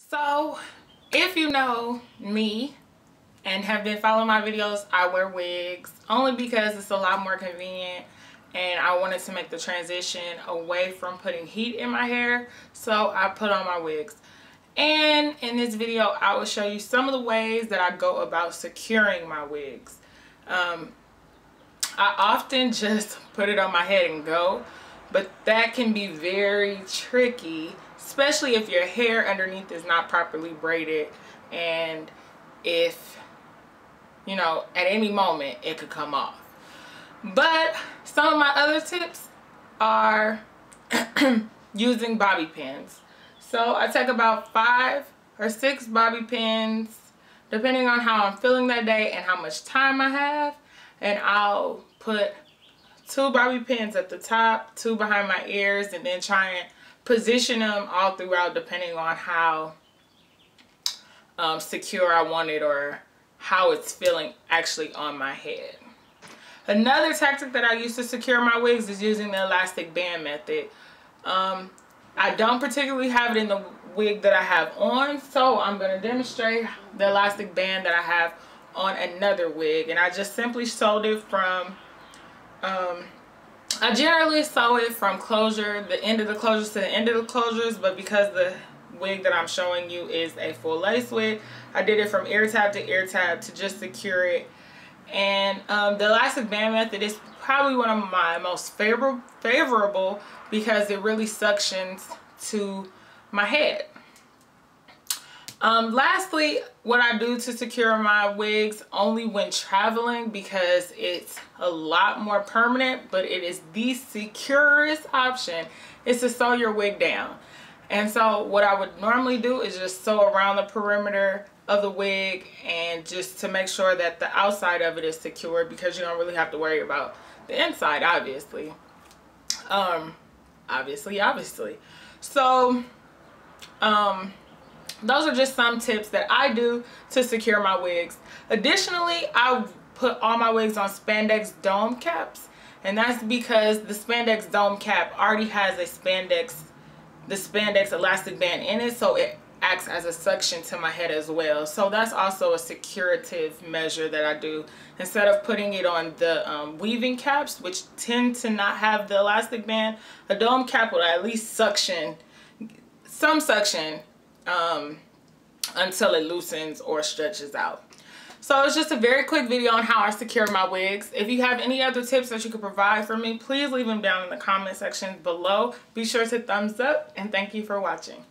So if you know me and have been following my videos, I wear wigs only because it's a lot more convenient and I wanted to make the transition away from putting heat in my hair, so I put on my wigs. And in this video I will show you some of the ways that I go about securing my wigs. I often just put it on my head and go, but that can be very tricky, especially if your hair underneath is not properly braided and if, you know, at any moment it could come off. But some of my other tips are using bobby pins. So I take about 5 or 6 bobby pins depending on how I'm feeling that day and how much time I have, and I'll put 2 bobby pins at the top, 2 behind my ears, and then try and position them all throughout depending on how secure I want it or how it's feeling actually on my head. Another tactic that I use to secure my wigs is using the elastic band method. I don't particularly have it in the wig that I have on, so I'm going to demonstrate the elastic band that I have on another wig, and I just simply sewed it from I generally sew it from closure, the end of the closures to the end of the closures, but because the wig that I'm showing you is a full lace wig, I did it from ear tab to ear tab to just secure it. And the elastic band method is probably one of my most favorable because it really suctions to my head. Lastly, what I do to secure my wigs only when traveling, because it's a lot more permanent, but it is the securest option, is to sew your wig down. And so what I would normally do is just sew around the perimeter of the wig, and just to make sure that the outside of it is secure, because you don't really have to worry about the inside, obviously. Obviously. So those are just some tips that I do to secure my wigs. Additionally, I put all my wigs on spandex dome caps, and that's because the spandex dome cap already has the spandex elastic band in it, so it acts as a suction to my head as well. So that's also a securative measure that I do. Instead of putting it on the weaving caps, which tend to not have the elastic band, a dome cap will at least suction, some suction, until it loosens or stretches out. So it's just a very quick video on how I secure my wigs. If you have any other tips that you could provide for me, please leave them down in the comment section below. Be sure to thumbs up, and thank you for watching.